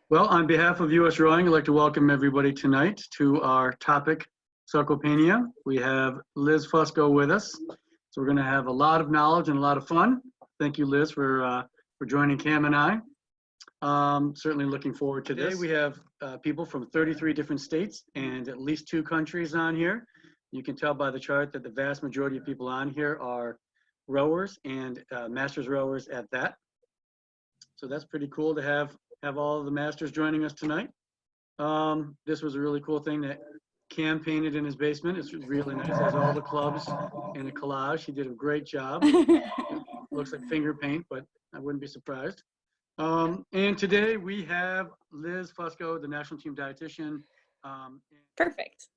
Well, on behalf of USRowing, I'd like to welcome everybody tonight to our topic, Sarcopenia. We have Liz Fusco with us. So we're going to have a lot of knowledge and a lot of fun. Thank you, Liz, for joining Cam and I. Certainly looking forward to this. Today we have people from 33 different states and at least 2 countries on here. You can tell by the chart that the vast majority of people on here are rowers and masters rowers at that. So that's pretty cool to have all of the masters joining us tonight. This was a really cool thing that Cam painted in his basement. It's really nice. It has all the clubs in a collage. He did a great job. Looks like finger paint, but I wouldn't be surprised. And today we have Liz Fusco, the national team dietitian. Perfect.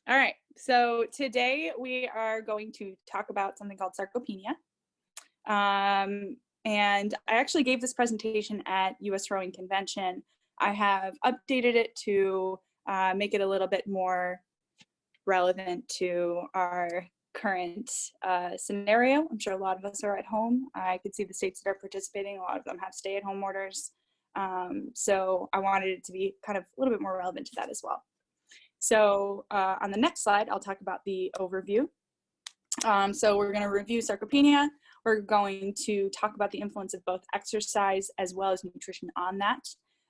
All right, so today we are going to talk about something called sarcopenia. And I actually gave this presentation at USRowing convention. I have updated it to make it a little bit more relevant to our current scenario. I'm sure a lot of us are at home. I could see the states that are participating. A lot of them have stay-at-home orders. So I wanted it to be kind of a little bit more relevant to that as well. So on the next slide, I'll talk about the overview. So we're going to review sarcopenia. We're going to talk about the influence of both exercise as well as nutrition on that,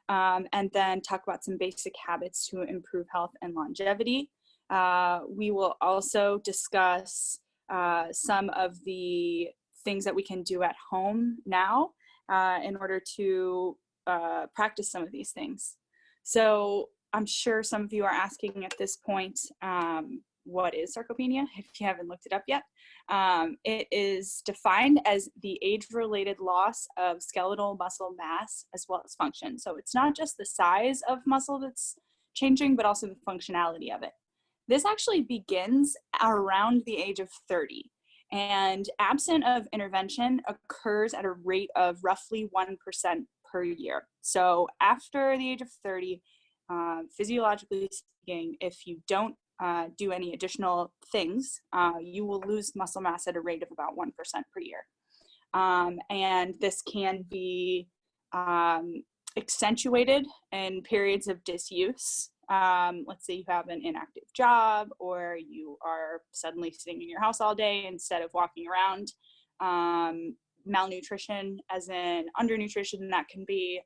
and then talk about some basic habits to improve health and longevity. We will also discuss some of the things that we can do at home now in order to practice some of these things. So I'm sure some of you are asking at this point, what is sarcopenia, if you haven't looked it up yet. It is defined as the age-related loss of skeletal muscle mass as well as function. So it's not just the size of muscle that's changing, but also the functionality of it. This actually begins around the age of 30, and absent of intervention occurs at a rate of roughly 1% per year. So after the age of 30, physiologically speaking, if you don't do any additional things, you will lose muscle mass at a rate of about 1% per year. And this can be accentuated in periods of disuse. Let's say you have an inactive job, or you are suddenly sitting in your house all day instead of walking around. Malnutrition, as in undernutrition, that can be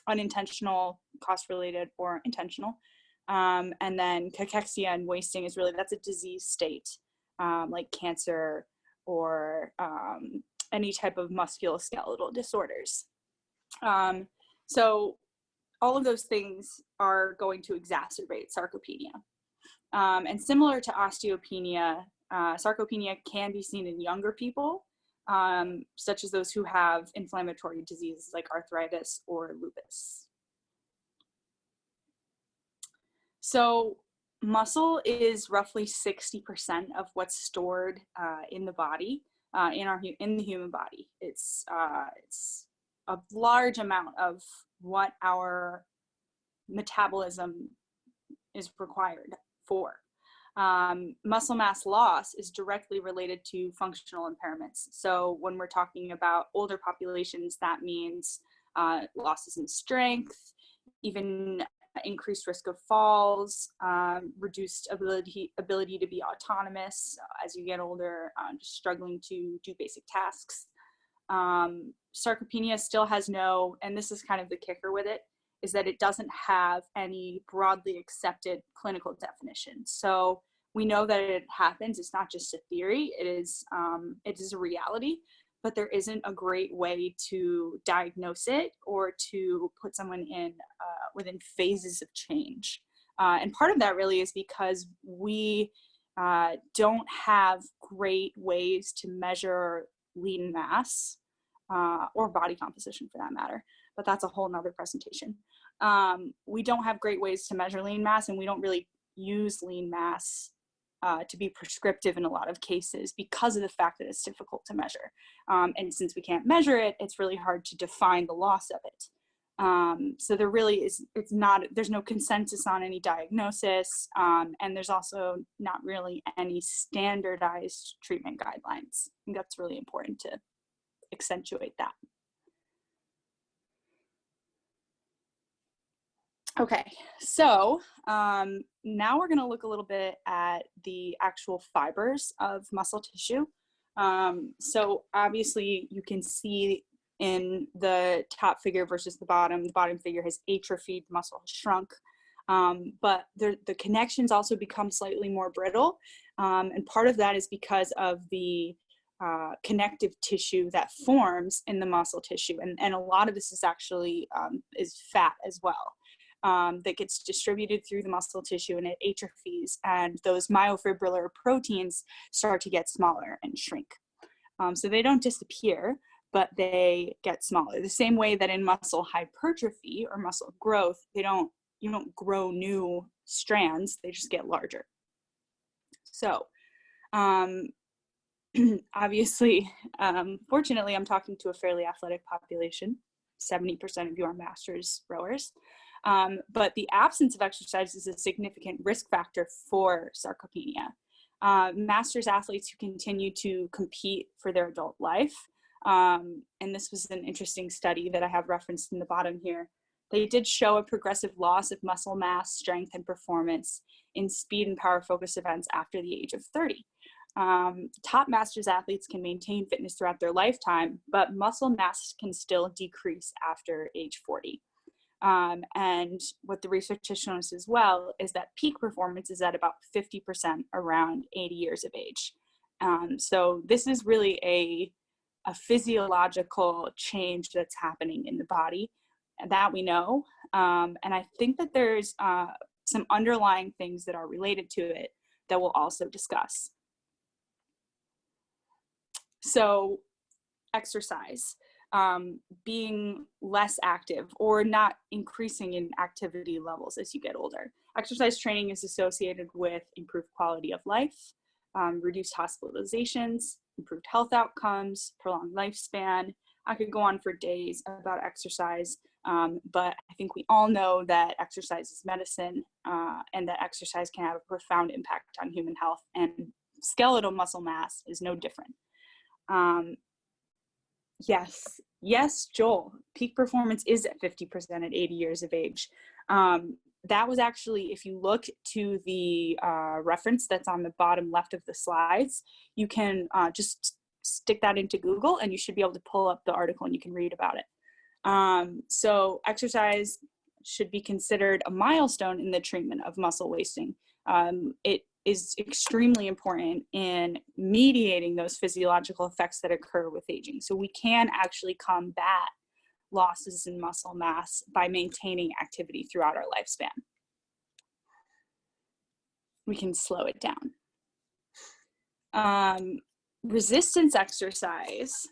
unintentional, cost-related, or intentional. And then cachexia and wasting is really, that's a disease state, like cancer or any type of musculoskeletal disorders. So all of those things are going to exacerbate sarcopenia. And similar to osteopenia, sarcopenia can be seen in younger people, such as those who have inflammatory diseases like arthritis or lupus. So muscle is roughly 60% of what's stored in the body, in the human body. It's a large amount of what our metabolism is required for. Muscle mass loss is directly related to functional impairments. So when we're talking about older populations, that means losses in strength, even increased risk of falls, reduced ability to be autonomous as you get older, just struggling to do basic tasks. Sarcopenia still has no, and this is kind of the kicker with it, is that it doesn't have any broadly accepted clinical definition. So we know that it happens. It's not just a theory. It is a reality, but there isn't a great way to diagnose it or to put someone in within phases of change. And part of that really is because we don't have great ways to measure lean mass or body composition for that matter, but that's a whole nother presentation. We don't have great ways to measure lean mass, and we don't really use lean mass to be prescriptive in a lot of cases because of the fact that it's difficult to measure. And since we can't measure it, it's really hard to define the loss of it. So there really is, there's no consensus on any diagnosis, and there's also not really any standardized treatment guidelines. I think that's really important to accentuate that. Okay, so now we're going to look a little bit at the actual fibers of muscle tissue. So obviously you can see in the top figure versus the bottom figure has atrophied, muscle has shrunk, but the connections also become slightly more brittle. And part of that is because of the connective tissue that forms in the muscle tissue. And a lot of this is actually is fat as well. That gets distributed through the muscle tissue and it atrophies, and those myofibrillar proteins start to get smaller and shrink. So they don't disappear, but they get smaller. The same way that in muscle hypertrophy or muscle growth, you don't grow new strands, they just get larger. So obviously, fortunately, I'm talking to a fairly athletic population. 70% of you are masters rowers. But the absence of exercise is a significant risk factor for sarcopenia. Masters athletes who continue to compete for their adult life, and this was an interesting study that I have referenced in the bottom here, they did show a progressive loss of muscle mass, strength, and performance in speed and power focus events after the age of 30. Top masters athletes can maintain fitness throughout their lifetime, but muscle mass can still decrease after age 40. And what the research has shown us as well is that peak performance is at about 50% around 80 years of age. So this is really a physiological change that's happening in the body that we know. And I think that there's some underlying things that are related to it that we'll also discuss. So exercise, being less active or not increasing in activity levels as you get older. Exercise training is associated with improved quality of life, reduced hospitalizations, improved health outcomes, prolonged lifespan. I could go on for days about exercise, but I think we all know that exercise is medicine, and that exercise can have a profound impact on human health, and skeletal muscle mass is no different. Yes, Joel, peak performance is at 50% at 80 years of age. That was actually, if you look to the reference that's on the bottom left of the slides, you can just stick that into Google and you should be able to pull up the article and you can read about it. So exercise should be considered a milestone in the treatment of muscle wasting. It is extremely important in mediating those physiological effects that occur with aging. So we can actually combat losses in muscle mass by maintaining activity throughout our lifespan. We can slow it down. Resistance exercise.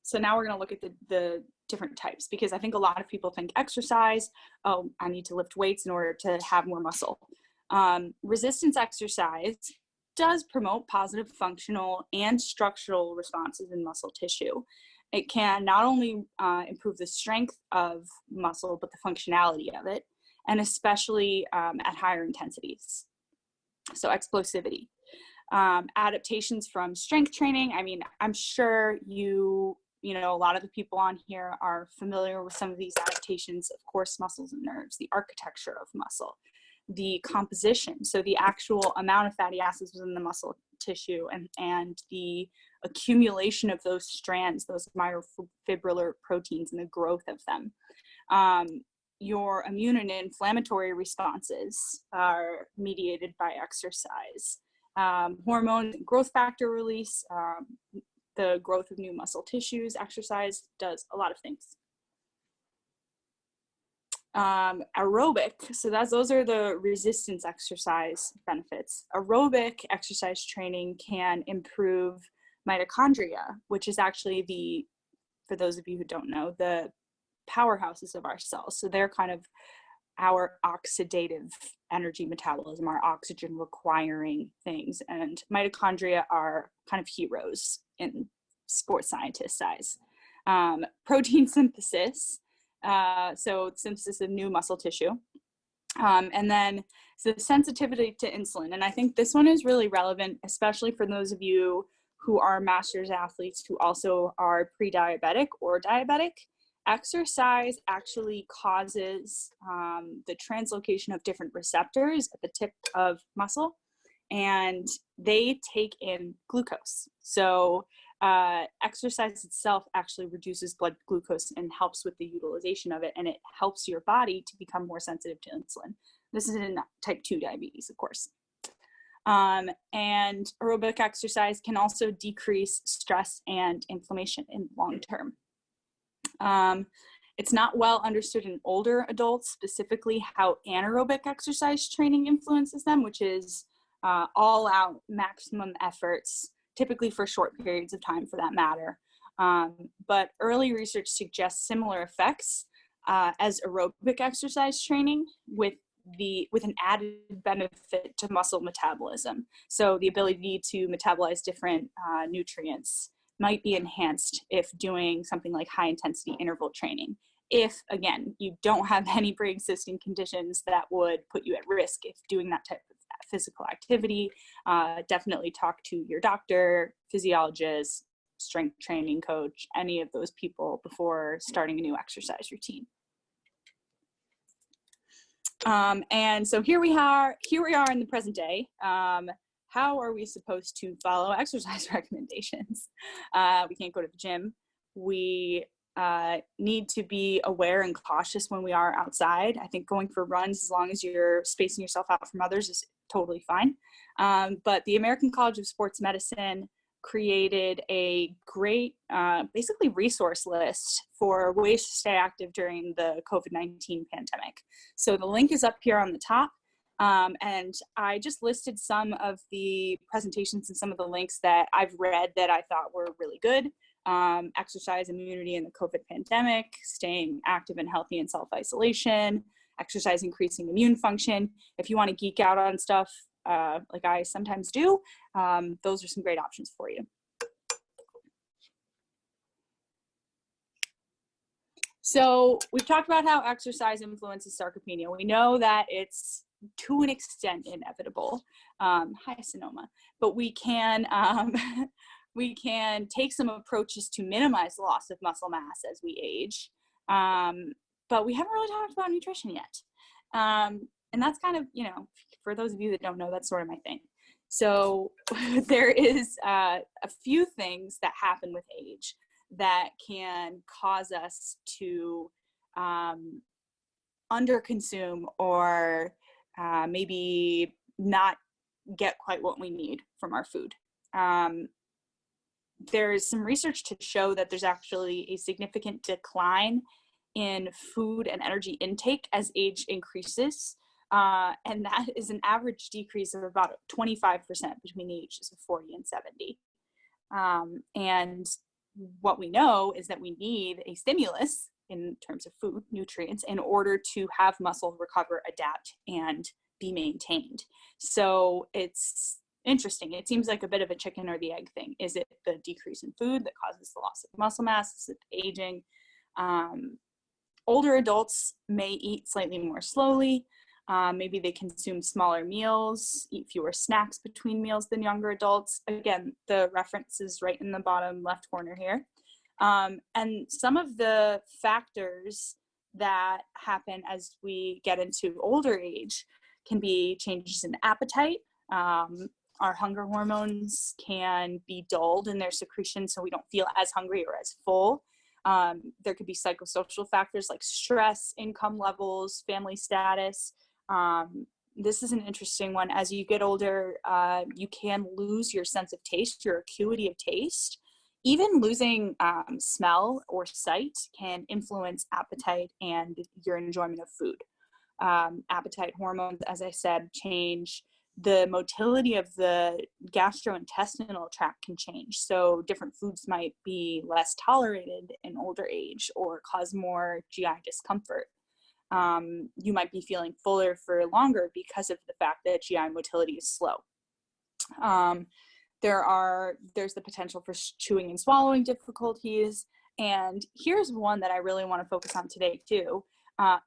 So now we're going to look at the different types, because I think a lot of people think exercise, oh, I need to lift weights in order to have more muscle. Resistance exercise does promote positive functional and structural responses in muscle tissue. It can not only improve the strength of muscle, but the functionality of it, and especially at higher intensities. So explosivity. Adaptations from strength training. I mean, I'm sure you know, a lot of the people on here are familiar with some of these adaptations. Of course, muscles and nerves, the architecture of muscle, the composition, so the actual amount of fatty acids within the muscle tissue, and the accumulation of those strands, those myofibrillar proteins, and the growth of them. Your immune and inflammatory responses are mediated by exercise. Hormone growth factor release, the growth of new muscle tissues. Exercise does a lot of things. Aerobic, so those are the resistance exercise benefits. Aerobic exercise training can improve mitochondria, which is actually for those of you who don't know, the powerhouses of our cells. So they're kind of our oxidative energy metabolism, our oxygen requiring things. And mitochondria are kind of heroes in sports scientist eyes. Protein synthesis, so synthesis of new muscle tissue. And then the sensitivity to insulin. And I think this one is really relevant, especially for those of you who are masters athletes who also are pre-diabetic or diabetic. exercise actually causes the translocation of different receptors at the tip of muscle, and they take in glucose. So exercise itself actually reduces blood glucose and helps with the utilization of it, and it helps your body to become more sensitive to insulin. This is in type 2 diabetes, of course. And aerobic exercise can also decrease stress and inflammation in long term. It's not well understood in older adults, specifically how anaerobic exercise training influences them, which is all out maximum efforts, typically for short periods of time for that matter. But early research suggests similar effects as aerobic exercise training with an added benefit to muscle metabolism. So the ability to metabolize different nutrients might be enhanced if doing something like high intensity interval training. If, again, you don't have any pre-existing conditions that would put you at risk if doing that type of physical activity, definitely talk to your doctor, physiologist, strength training coach, any of those people before starting a new exercise routine. And so here we are in the present day. How are we supposed to follow exercise recommendations? We can't go to the gym. We need to be aware and cautious when we are outside. I think going for runs, as long as you're spacing yourself out from others, is totally fine. But the American College of Sports Medicine created a great, basically resource list for ways to stay active during the COVID-19 pandemic. So the link is up here on the top. And I just listed some of the presentations and some of the links that I've read that I thought were really good. Exercise immunity in the COVID pandemic, staying active and healthy in self-isolation, exercise increasing immune function. If you want to geek out on stuff like I sometimes do, those are some great options for you. So we've talked about how exercise influences sarcopenia. We know that it's to an extent inevitable. Hi, Sonoma. But we can we can take some approaches to minimize loss of muscle mass as we age. But we haven't really talked about nutrition yet. And that's kind of, you know, for those of you that don't know, that's sort of my thing. So there is a few things that happen with age that can cause us to underconsume or maybe not get quite what we need from our food. There's some research to show that there's actually a significant decline in food and energy intake as age increases. And that is an average decrease of about 25% between the ages of 40 and 70. And what we know is that we need a stimulus in terms of food, nutrients, in order to have muscle recover, adapt, and be maintained. So it's interesting. It seems like a bit of a chicken or the egg thing. Is it the decrease in food that causes the loss of muscle mass? Is it aging? Older adults may eat slightly more slowly. Maybe they consume smaller meals, eat fewer snacks between meals than younger adults. Again, the reference is right in the bottom left corner here. And some of the factors that happen as we get into older age can be changes in appetite. Our hunger hormones can be dulled in their secretion, so we don't feel as hungry or as full. There could be psychosocial factors like stress, income levels, family status. This is an interesting one. As you get older, you can lose your sense of taste, your acuity of taste. Even losing smell or sight can influence appetite and your enjoyment of food. Appetite hormones, as I said, change. The motility of the gastrointestinal tract can change. So different foods might be less tolerated in older age or cause more GI discomfort. You might be feeling fuller for longer because of the fact that GI motility is slow. There's the potential for chewing and swallowing difficulties. And here's one that I really want to focus on today too,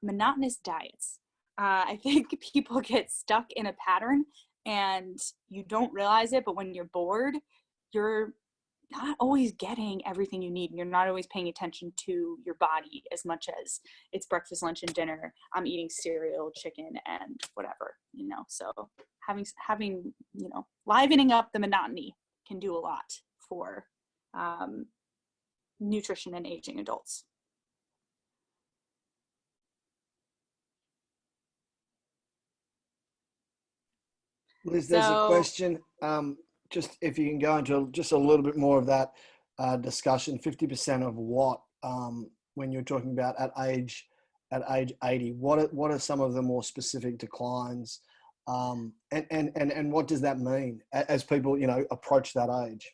monotonous diets. I think people get stuck in a pattern and you don't realize it, but when you're bored, you're not always getting everything you need, and you're not always paying attention to your body as much as it's breakfast, lunch, and dinner. I'm eating cereal, chicken, and whatever, so having livening up the monotony can do a lot for nutrition in aging adults. Liz, there's a question. Just if you can go into just a little bit more of that discussion. 50% of what, when you're talking about at age 80, what are some of the more specific declines, and what does that mean as people approach that age?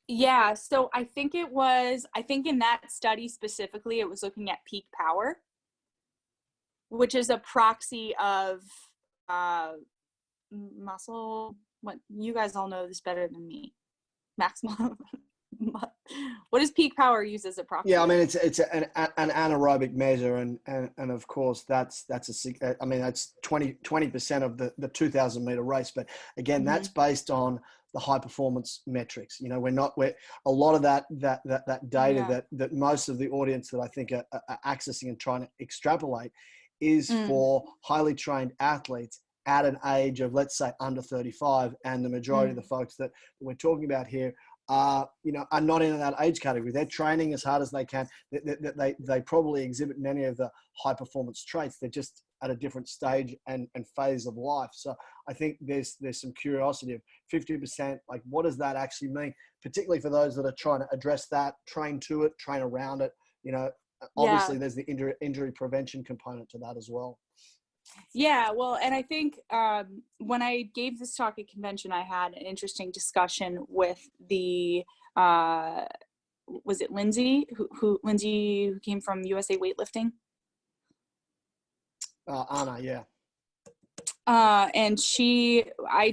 Yeah, so I think in that study specifically, it was looking at peak power, which is a proxy of muscle. What, you guys all know this better than me. Maximum. What does peak power use as a proxy? Yeah, I mean it's an anaerobic measure, and of course that's 20% of the 2,000 meter race. But again, that's based on the high performance metrics. We're a lot of that data that most of the audience that I think are accessing and trying to extrapolate is for highly trained athletes at an age of, let's say, under 35, and the majority of the folks that we're talking about here are not in that age category. They're training as hard as they can. They probably exhibit many of the high performance traits. They're just at a different stage and phase of life. So I think there's some curiosity of 50%. Like, what does that actually mean? Particularly for those that are trying to address that, train to it, train around it. Obviously there's the injury prevention component to that as well. Yeah, well, and I think when I gave this talk at convention, I had an interesting discussion with the, was it Lindsay, Lindsay who came from USA Weightlifting? Anna, yeah. And I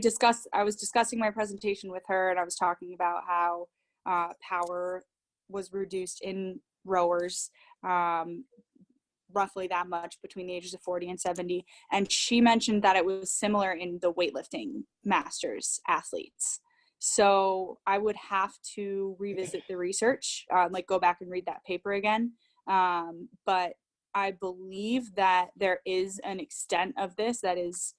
was discussing my presentation with her, and I was talking about how power was reduced in rowers, roughly that much between the ages of 40 and 70. And she mentioned that it was similar in the weightlifting masters athletes. So I would have to revisit the research, go back and read that paper again. But I believe that there is an extent of this that is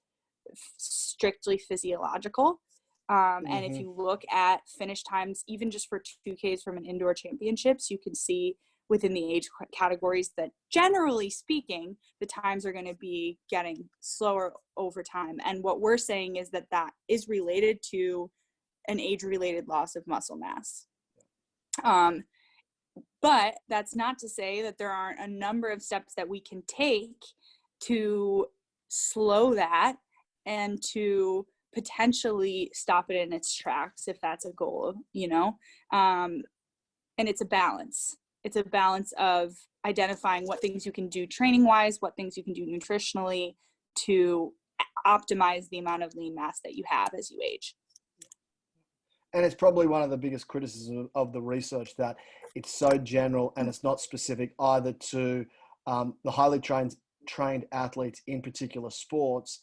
strictly physiological. And if you look at finish times, even just for 2Ks from an indoor championships, you can see within the age categories that, generally speaking, the times are going to be getting slower over time. And what we're saying is that is related to an age-related loss of muscle mass. But that's not to say that there aren't a number of steps that we can take to slow that and to potentially stop it in its tracks, if that's a goal, and it's a balance. It's a balance of identifying what things you can do training wise, what things you can do nutritionally to optimize the amount of lean mass that you have as you age. And it's probably one of the biggest criticisms of the research, that it's so general and it's not specific either to the highly trained athletes in particular sports,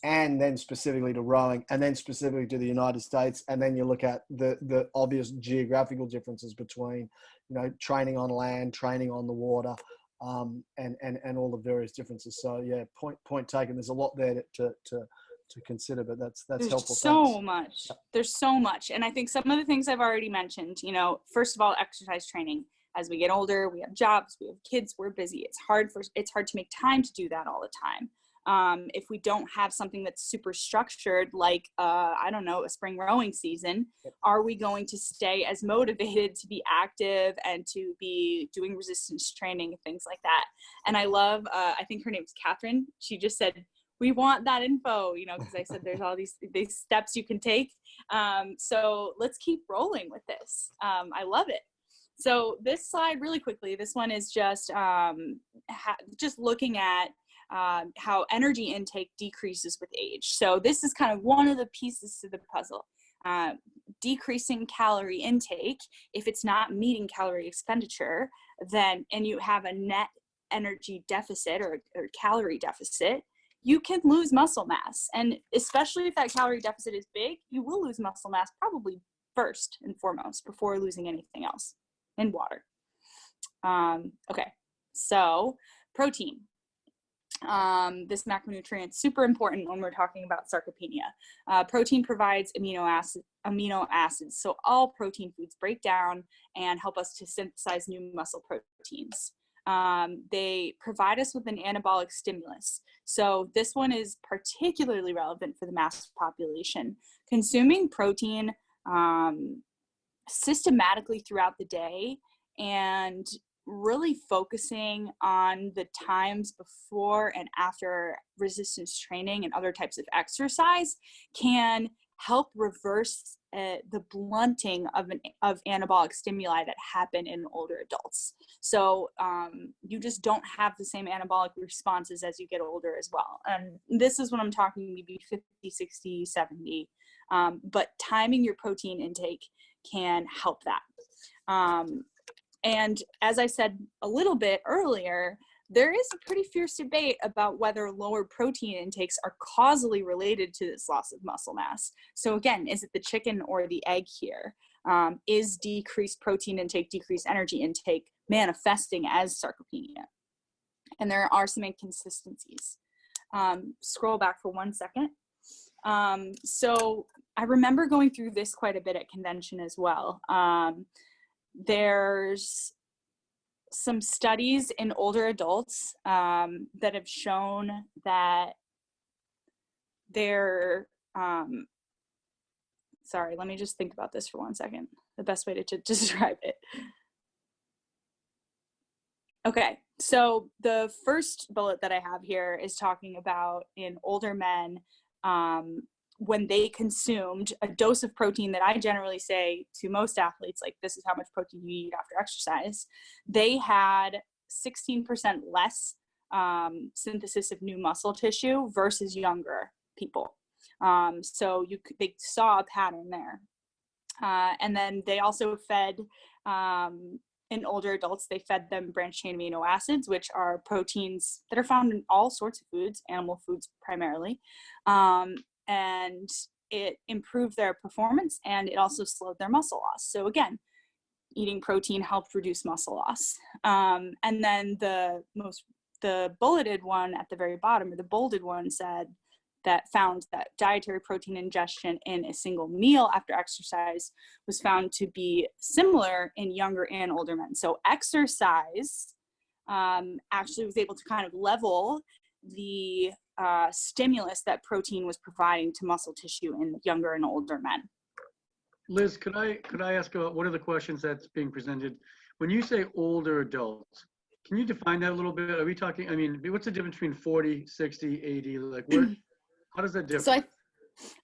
and then specifically to rowing, and then specifically to the United States. And then you look at the obvious geographical differences between, training on land, training on the water, and all the various differences. So yeah, point taken. There's a lot there to consider, but that's helpful. There's so much. And I think some of the things I've already mentioned, first of all, exercise training. As we get older, we have jobs, we have kids, we're busy. It's hard to make time to do that all the time. If we don't have something that's super structured, like, a spring rowing season, are we going to stay as motivated to be active and to be doing resistance training and things like that? And I love, I think her name's Catherine. She just said, we want that info, because I said there's all these steps you can take. So let's keep rolling with this. I love it. So this slide, really quickly, this one is just looking at how energy intake decreases with age. So this is kind of one of the pieces to the puzzle. Decreasing calorie intake, if it's not meeting calorie expenditure, and you have a net energy deficit or calorie deficit, you can lose muscle mass. And especially if that calorie deficit is big, you will lose muscle mass probably first and foremost before losing anything else, and water. Okay, so protein. This macronutrient is super important when we're talking about sarcopenia. Protein provides amino acids, so all protein foods break down and help us to synthesize new muscle proteins. They provide us with an anabolic stimulus. So this one is particularly relevant for the mass population. Consuming protein systematically throughout the day and really focusing on the times before and after resistance training and other types of exercise can help reverse the blunting of anabolic stimuli that happen in older adults. So you just don't have the same anabolic responses as you get older as well. And this is when I'm talking maybe 50, 60, 70. But timing your protein intake can help that. And as I said a little bit earlier, there is a pretty fierce debate about whether lower protein intakes are causally related to this loss of muscle mass. So again, is it the chicken or the egg here? Is decreased protein intake, decreased energy intake manifesting as sarcopenia? And there are some inconsistencies. Scroll back for 1 second. So I remember going through this quite a bit at convention as well. There's some studies in older adults that have shown that they're, sorry, let me just think about this for 1 second, the best way to describe it. Okay, so the first bullet that I have here is talking about in older men, when they consumed a dose of protein that I generally say to most athletes, like, this is how much protein you need after exercise, they had 16% less synthesis of new muscle tissue versus younger people. So they saw a pattern there. And then they also fed, in older adults, they fed them branched chain amino acids, which are proteins that are found in all sorts of foods, animal foods primarily. And it improved their performance, and it also slowed their muscle loss. So again, eating protein helped reduce muscle loss. And then the bulleted one at the very bottom, or the bolded one, found that dietary protein ingestion in a single meal after exercise was found to be similar in younger and older men. So exercise actually was able to kind of level the stimulus that protein was providing to muscle tissue in younger and older men. Liz, could I ask about one of the questions that's being presented? When you say older adults, can you define that a little bit? Are we talking, I mean, what's the difference between 40, 60, 80? Like, how does that differ? So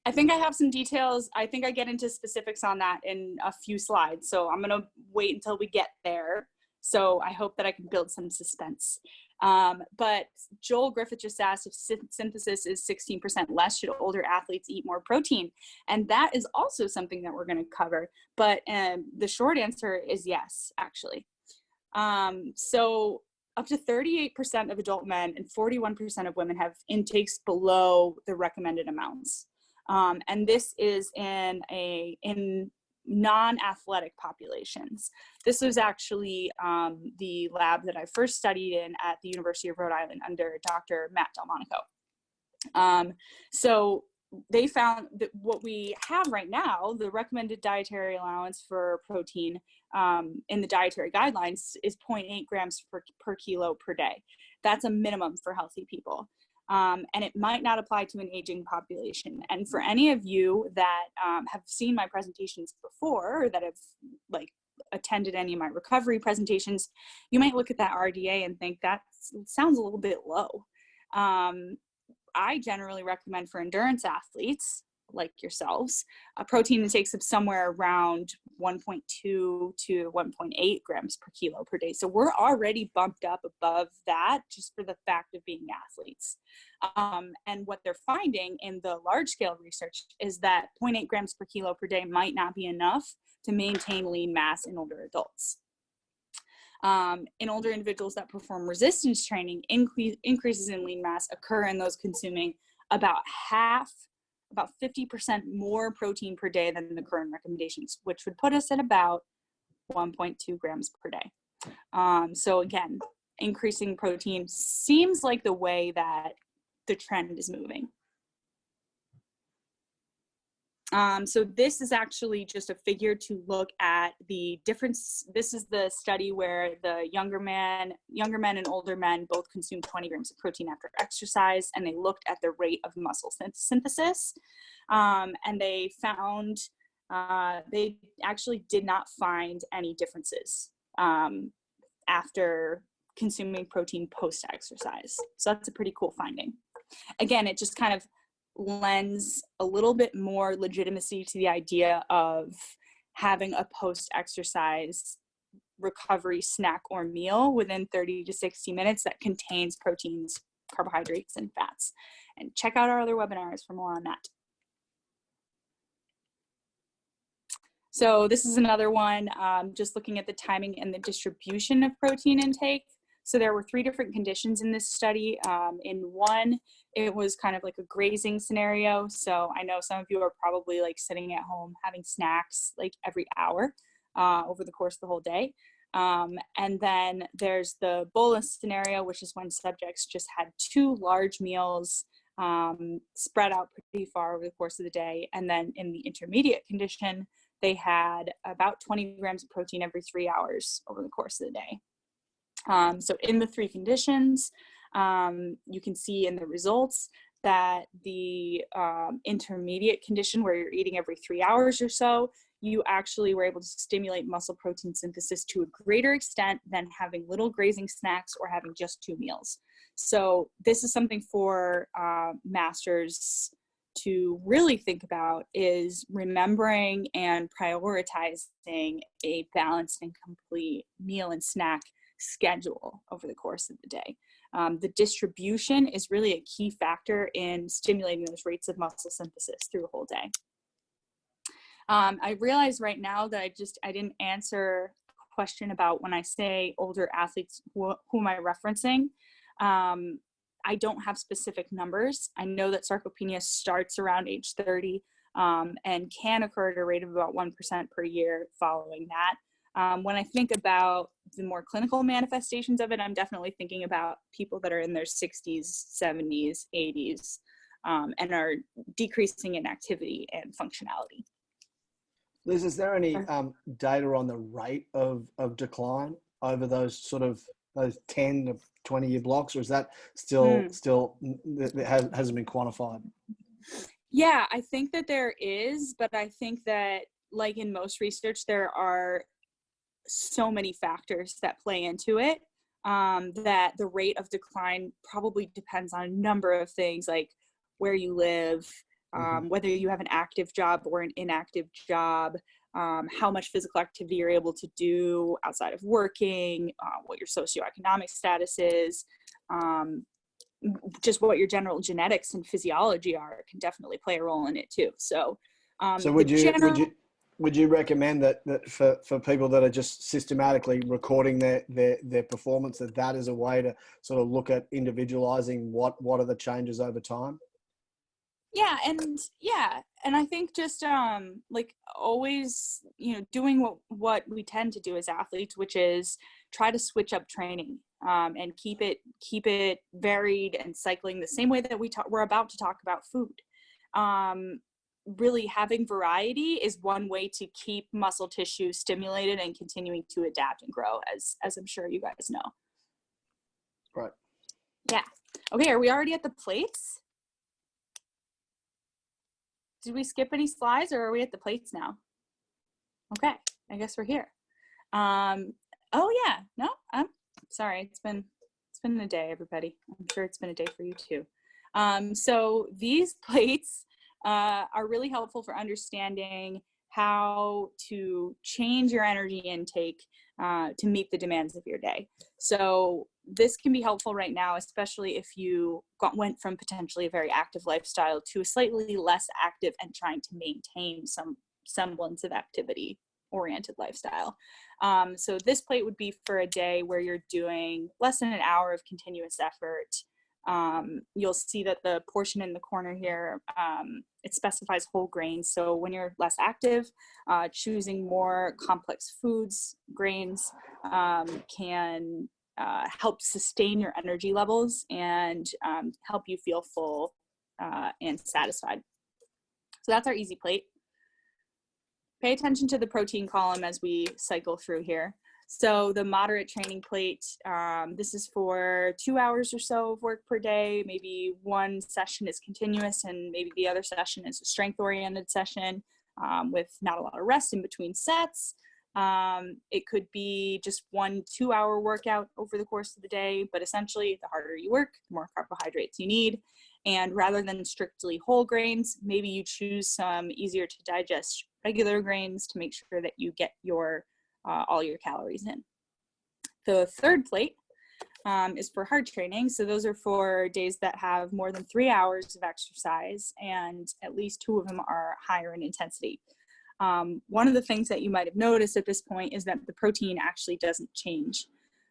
I think I have some details. I think I get into specifics on that in a few slides. So I'm going to wait until we get there. So I hope that I can build some suspense. But Joel Griffith just asked if synthesis is 16% less, should older athletes eat more protein? And that is also something that we're going to cover. But the short answer is yes, actually. So up to 38% of adult men and 41% of women have intakes below the recommended amounts. And this is in non-athletic populations. This was actually the lab that I first studied in at the University of Rhode Island under Dr. Matt Delmonico. So they found that what we have right now, the recommended dietary allowance for protein in the dietary guidelines is 0.8 grams per kilo per day. That's a minimum for healthy people. And it might not apply to an aging population. And for any of you that have seen my presentations before, or that have attended any of my recovery presentations, you might look at that RDA and think that sounds a little bit low. I generally recommend for endurance athletes like yourselves, protein intakes of somewhere around 1.2 to 1.8 grams per kilo per day. So we're already bumped up above that just for the fact of being athletes. And what they're finding in the large scale research is that 0.8 grams per kilo per day might not be enough to maintain lean mass in older adults. In older individuals that perform resistance training, increases in lean mass occur in those consuming about half about 50% more protein per day than the current recommendations, which would put us at about 1.2 grams per day. So again, increasing protein seems like the way that the trend is moving. So this is actually just a figure to look at the difference. This is the study where the younger men and older men both consumed 20 grams of protein after exercise, and they looked at the rate of muscle synthesis. And they found, they actually did not find any differences after consuming protein post-exercise. So that's a pretty cool finding. Again, it just kind of lends a little bit more legitimacy to the idea of having a post-exercise recovery snack or meal within 30 to 60 minutes that contains proteins, carbohydrates, and fats. And check out our other webinars for more on that. So this is another one, just looking at the timing and the distribution of protein intake. So there were 3 different conditions in this study. In one, it was kind of like a grazing scenario. So I know some of you are probably like sitting at home having snacks like every hour over the course of the whole day. And then there's the bolus scenario, which is when subjects just had 2 large meals spread out pretty far over the course of the day. And then in the intermediate condition, they had about 20 grams of protein every 3 hours over the course of the day. So in the 3 conditions, you can see in the results that the intermediate condition, where you're eating every 3 hours or so, you actually were able to stimulate muscle protein synthesis to a greater extent than having little grazing snacks or having just 2 meals. So this is something for masters to really think about, is remembering and prioritizing a balanced and complete meal and snack schedule over the course of the day. The distribution is really a key factor in stimulating those rates of muscle synthesis through a whole day. I realize right now that I didn't answer a question about when I say older athletes, who am I referencing? I don't have specific numbers. I know that sarcopenia starts around age 30 and can occur at a rate of about 1% per year following that. When I think about the more clinical manifestations of it, I'm definitely thinking about people that are in their 60s, 70s, 80s, and are decreasing in activity and functionality. Liz, is there any data on the rate of decline over those sort of those 10 to 20-year blocks, or is that still it hasn't been quantified? Yeah, I think that there is, but I think that, like in most research, there are so many factors that play into it, that the rate of decline probably depends on a number of things, like where you live, whether you have an active job or an inactive job, how much physical activity you're able to do outside of working, what your socioeconomic status is, just what your general genetics and physiology are can definitely play a role in it too. So, would you recommend that for people that are just systematically recording their performance, that is a way to sort of look at individualizing what are the changes over time? Yeah, and I think just like always, doing what we tend to do as athletes, which is try to switch up training and keep it varied and cycling the same way that we're about to talk about food. Really having variety is one way to keep muscle tissue stimulated and continuing to adapt and grow, as I'm sure you guys know. Right. Yeah. Okay, are we already at the plates? Did we skip any slides, or are we at the plates now? Okay, I guess we're here. Oh yeah, no, I'm sorry. It's been a day, everybody. I'm sure it's been a day for you too. So these plates are really helpful for understanding how to change your energy intake to meet the demands of your day. So this can be helpful right now, especially if you went from potentially a very active lifestyle to a slightly less active and trying to maintain some semblance of activity-oriented lifestyle. So this plate would be for a day where you're doing less than an hour of continuous effort, You'll see that the portion in the corner here, it specifies whole grains. So when you're less active, choosing more complex foods, grains, can help sustain your energy levels and help you feel full and satisfied. So that's our easy plate. Pay attention to the protein column as we cycle through here. So the moderate training plate, this is for 2 hours or so of work per day. Maybe one session is continuous and maybe the other session is a strength-oriented session with not a lot of rest in between sets. It could be just 1 2-hour workout over the course of the day, but essentially the harder you work, the more carbohydrates you need. And rather than strictly whole grains, maybe you choose some easier to digest regular grains to make sure that you get your all your calories in. The third plate is for hard training. So those are for days that have more than 3 hours of exercise and at least 2 of them are higher in intensity. One of the things that you might have noticed at this point is that the protein actually doesn't change.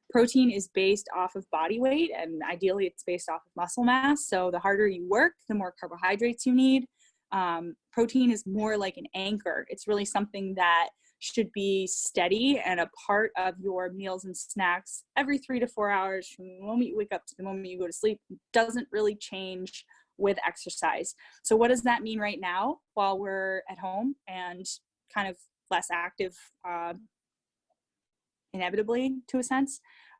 Protein is based off of body weight and ideally it's based off of muscle mass. So the harder you work, the more carbohydrates you need. Protein is more like an anchor. It's really something that should be steady and a part of your meals and snacks every 3 to 4 hours from the moment you wake up to the moment you go to sleep. It doesn't really change with exercise. So what does that mean right now while we're at home and kind of less active, inevitably to a sense?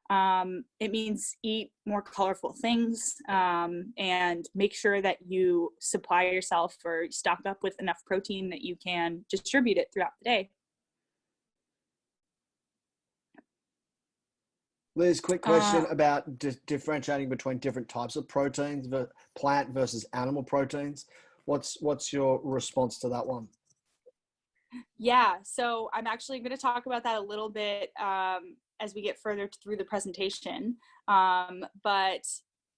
It means eat more colorful things and make sure that you supply yourself or stock up with enough protein that you can distribute it throughout the day. Liz, quick question about differentiating between different types of proteins, plant versus animal proteins. What's your response to that one? Yeah, so I'm actually going to talk about that a little bit as we get further through the presentation. But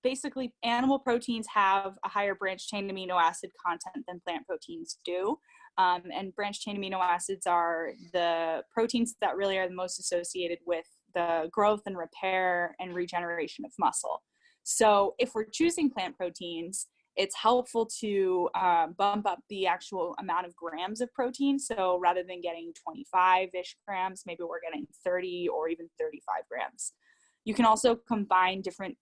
basically, animal proteins have a higher branched chain amino acid content than plant proteins do. And branched chain amino acids are the proteins that really are the most associated with the growth and repair and regeneration of muscle. So if we're choosing plant proteins, it's helpful to bump up the actual amount of grams of protein. So rather than getting 25-ish grams, maybe we're getting 30 or even 35 grams. You can also combine different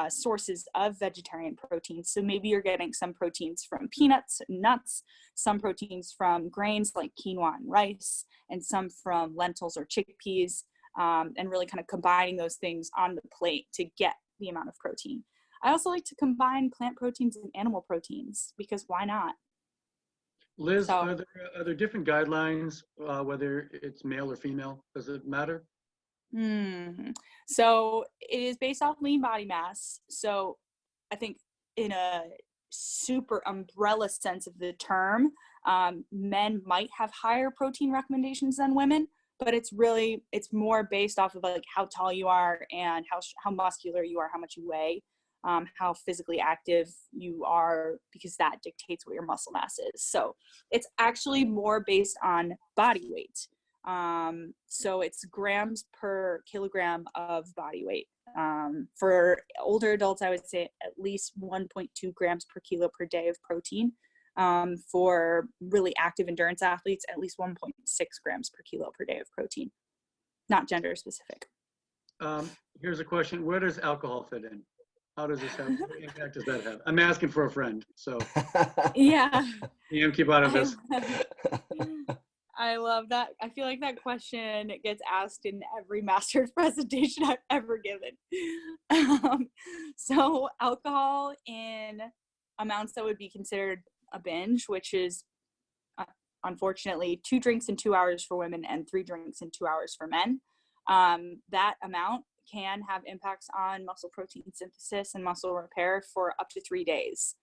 sources of vegetarian proteins. So maybe you're getting some proteins from peanuts and nuts, some proteins from grains like quinoa and rice, and some from lentils or chickpeas, and really kind of combining those things on the plate to get the amount of protein. I also like to combine plant proteins and animal proteins because why not? Liz, are there different guidelines, whether it's male or female? Does it matter? So it is based off lean body mass. So I think in a super umbrella sense of the term, men might have higher protein recommendations than women, but it's more based off of like how tall you are and how muscular you are, how much you weigh, how physically active you are, because that dictates what your muscle mass is. So it's actually more based on body weight. So it's grams per kilogram of body weight. For older adults, I would say at least 1.2 grams per kilo per day of protein. For really active endurance athletes, at least 1.6 grams per kilo per day of protein, not gender specific. Here's a question. Where does alcohol fit in? How does this have, what impact does that have? I'm asking for a friend, so. Yeah. Keep out of this. I love that. I feel like that question gets asked in every master's presentation I've ever given. So alcohol in amounts that would be considered a binge, which is unfortunately 2 drinks in 2 hours for women and 3 drinks in 2 hours for men. That amount can have impacts on muscle protein synthesis and muscle repair for up to 3 days.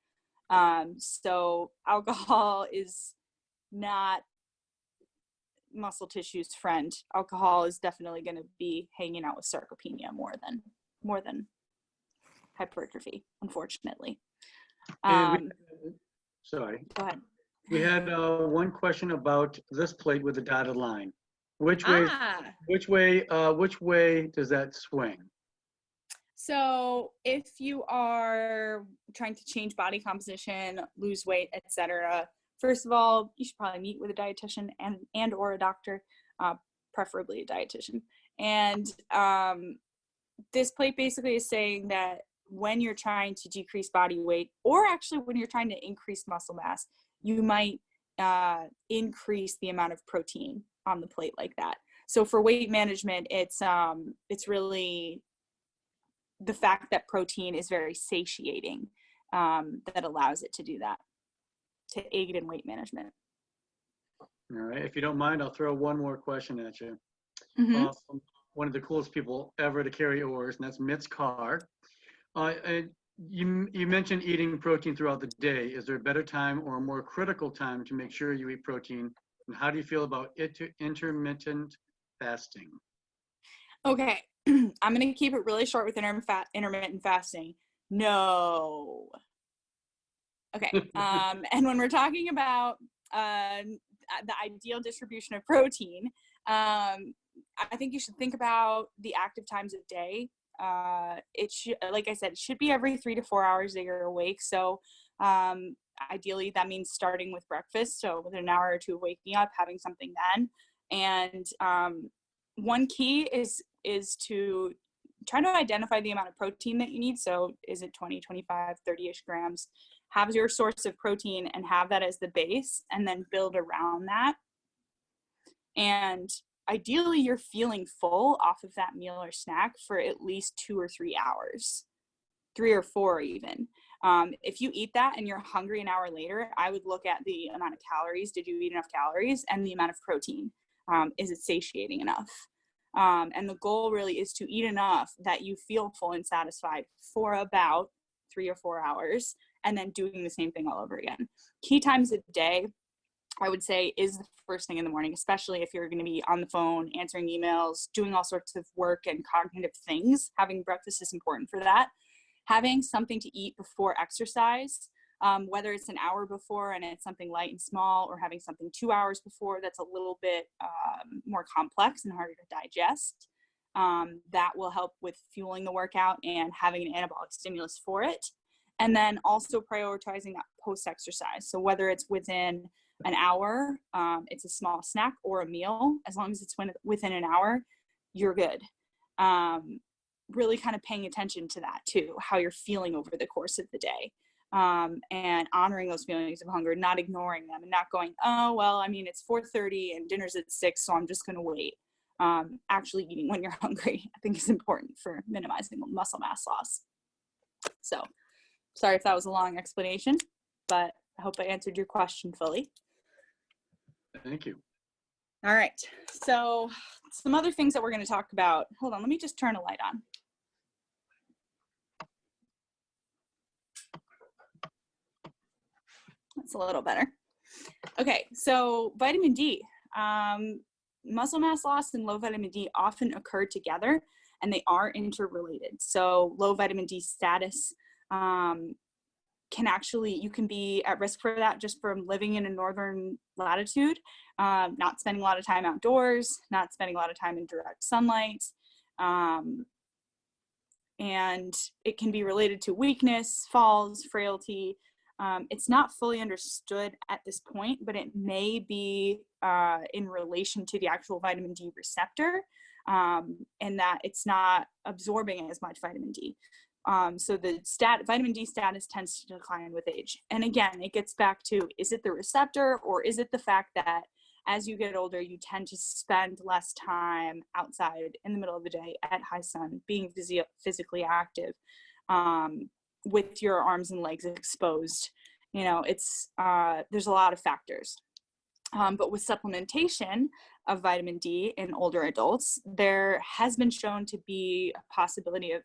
So alcohol is not muscle tissue's friend. Alcohol is definitely going to be hanging out with sarcopenia more than hypertrophy, unfortunately. Sorry. Go ahead. We had one question about this plate with the dotted line. Which way does that swing? So if you are trying to change body composition, lose weight, etc., first of all, you should probably meet with a dietitian and or a doctor, preferably a dietitian. And this plate basically is saying that when you're trying to decrease body weight, or actually when you're trying to increase muscle mass, you might increase the amount of protein on the plate like that. So for weight management, it's really the fact that protein is very satiating that allows it to do that, to aid in weight management. All right. If you don't mind, I'll throw one more question at you. Mm-hmm. One of the coolest people ever to carry oars, and that's Mitch Carr. And you mentioned eating protein throughout the day. Is there a better time or a more critical time to make sure you eat protein? And how do you feel about intermittent fasting? Okay, I'm going to keep it really short with intermittent fasting. No. Okay, and when we're talking about the ideal distribution of protein, I think you should think about the active times of day. It should, like I said, it should be every 3 to 4 hours that you're awake. So ideally that means starting with breakfast. So within an hour or two of waking up, having something then. And one key is to try to identify the amount of protein that you need. So is it 20, 25, 30-ish grams? Have your source of protein and have that as the base, and then build around that. And ideally you're feeling full off of that meal or snack for at least 2 or 3 hours, 3 or 4 even. If you eat that and you're hungry an hour later, I would look at the amount of calories. Did you eat enough calories? And the amount of protein. Is it satiating enough? And the goal really is to eat enough that you feel full and satisfied for about 3 or 4 hours, and then doing the same thing all over again. Key times of day, I would say, is the first thing in the morning, especially if you're going to be on the phone, answering emails, doing all sorts of work and cognitive things. Having breakfast is important for that. Having something to eat before exercise, whether it's an hour before and it's something light and small, or having something 2 hours before that's a little bit more complex and harder to digest. That will help with fueling the workout and having an anabolic stimulus for it. And then also prioritizing that post-exercise. So whether it's within an hour, it's a small snack or a meal, as long as it's within an hour, you're good. Really kind of paying attention to that too, how you're feeling over the course of the day. And honoring those feelings of hunger, not ignoring them and not going, oh, well, I mean, it's 4:30 and dinner's at 6, so I'm just going to wait. Actually eating when you're hungry, I think is important for minimizing muscle mass loss. So sorry if that was a long explanation, but I hope I answered your question fully. Thank you. All right. So some other things that we're going to talk about. Hold on, let me just turn a light on. That's a little better. Okay, so vitamin D. Muscle mass loss and low vitamin D often occur together, and they are interrelated. So low vitamin D status you can be at risk for that just from living in a northern latitude, not spending a lot of time outdoors, not spending a lot of time in direct sunlight. And it can be related to weakness, falls, frailty. It's not fully understood at this point, but it may be in relation to the actual vitamin D receptor, and that it's not absorbing as much vitamin D. So the vitamin D status tends to decline with age. And again, it gets back to, is it the receptor, or is it the fact that as you get older, you tend to spend less time outside in the middle of the day at high sun, being physically active, with your arms and legs exposed. You know, it's there's a lot of factors. But with supplementation of vitamin D in older adults, there has been shown to be a possibility of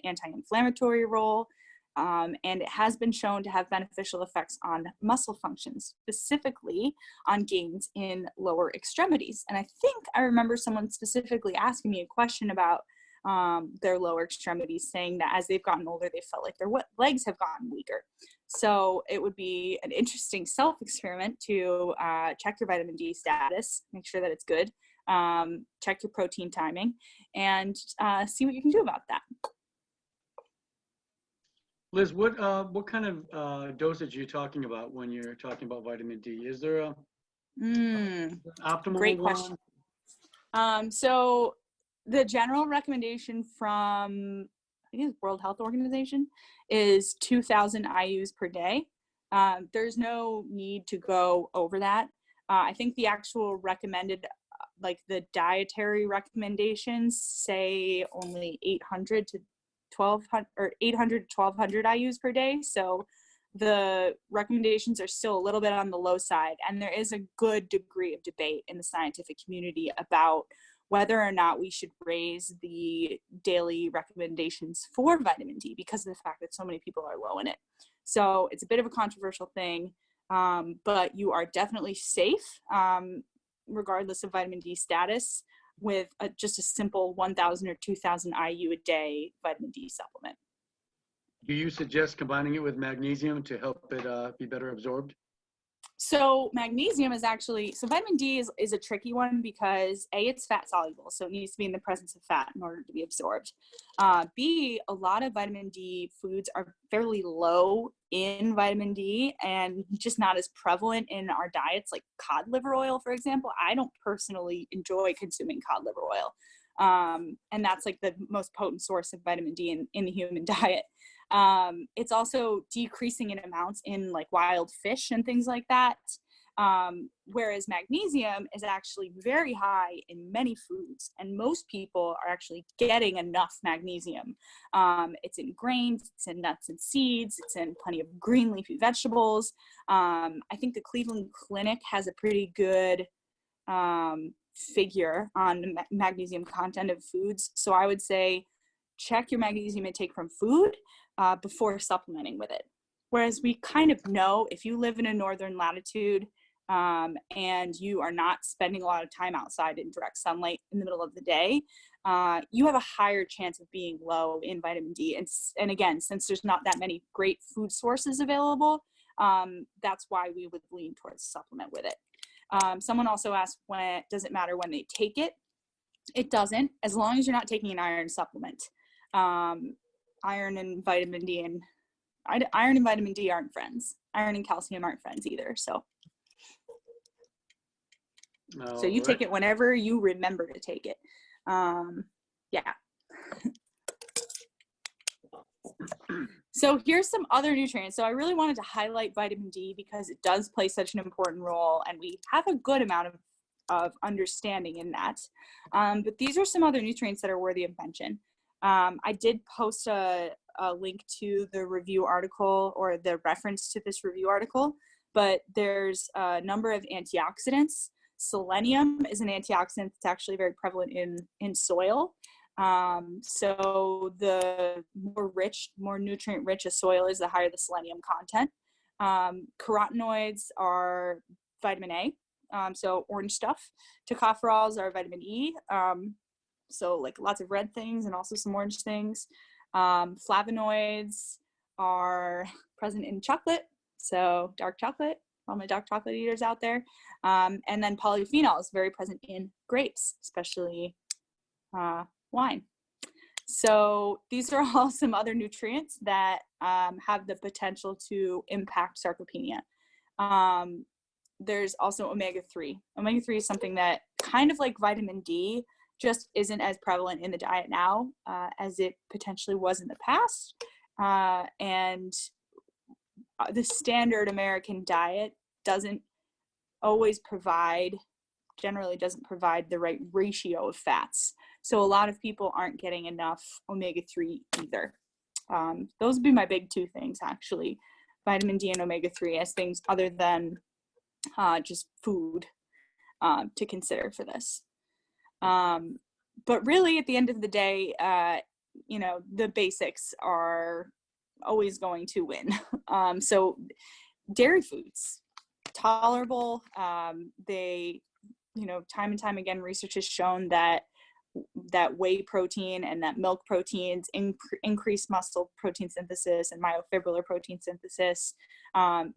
anti-inflammatory role, and it has been shown to have beneficial effects on muscle function, specifically on gains in lower extremities. And I think I remember someone specifically asking me a question about their lower extremities, saying that as they've gotten older, they felt like their legs have gotten weaker. So it would be an interesting self-experiment to check your vitamin D status, make sure that it's good, check your protein timing, and see what you can do about that. Liz, what kind of dosage are you talking about when you're talking about vitamin D? Is there a optimal Great one? question. So the general recommendation from, I think it's World Health Organization, is 2,000 IUs per day. There's no need to go over that. I think the actual recommended, like the dietary recommendations say only 800 to 1,200 or 800 to 1,200 IUs per day. So the recommendations are still a little bit on the low side, and there is a good degree of debate in the scientific community about whether or not we should raise the daily recommendations for vitamin D because of the fact that so many people are low in it. So it's a bit of a controversial thing, but you are definitely safe regardless of vitamin D status with just a simple 1,000 or 2,000 IU a day vitamin D supplement. Do you suggest combining it with magnesium to help it be better absorbed? So magnesium is actually, so vitamin D is a tricky one because A, it's fat soluble, so it needs to be in the presence of fat in order to be absorbed. B, a lot of vitamin D foods are fairly low in vitamin D and just not as prevalent in our diets, like cod liver oil, for example. I don't personally enjoy consuming cod liver oil. And that's like the most potent source of vitamin D in the human diet. It's also decreasing in amounts in like wild fish and things like that. Whereas magnesium is actually very high in many foods, and most people are actually getting enough magnesium. It's in grains, it's in nuts and seeds, it's in plenty of green leafy vegetables. I think the Cleveland Clinic has a pretty good figure on the magnesium content of foods. So I would say check your magnesium intake from food before supplementing with it. Whereas we kind of know if you live in a northern latitude and you are not spending a lot of time outside in direct sunlight in the middle of the day, you have a higher chance of being low in vitamin D. And again, since there's not that many great food sources available, that's why we would lean towards supplement with it. Someone also asked, does it matter when they take it? It doesn't, as long as you're not taking an iron supplement. Iron and vitamin D aren't friends. Iron and calcium aren't friends either. So you take it whenever you remember to take it. Yeah. So here's some other nutrients. So I really wanted to highlight vitamin D because it does play such an important role, and we have a good amount of understanding in that. But these are some other nutrients that are worthy of mention. I did post a link to the review article or the reference to this review article, but there's a number of antioxidants. Selenium is an antioxidant that's actually very prevalent in soil. So the more nutrient rich a soil is, the higher the selenium content. Carotenoids are vitamin A, so orange stuff. Tocopherols are vitamin E, so like lots of red things and also some orange things. Flavonoids are present in chocolate, so dark chocolate, all my dark chocolate eaters out there. And then polyphenols, very present in grapes, especially wine. So these are all some other nutrients that have the potential to impact sarcopenia. There's also omega-3. Omega-3 is something that, kind of like vitamin D, just isn't as prevalent in the diet now as it potentially was in the past. And the standard American diet generally doesn't provide the right ratio of fats. So a lot of people aren't getting enough omega-3 either. Those would be my big two things, actually. Vitamin D and omega-3 as things other than just food to consider for this. But really, at the end of the day, the basics are always going to win. So dairy foods, tolerable. Time and time again, research has shown that whey protein and that milk proteins increase muscle protein synthesis and myofibrillar protein synthesis.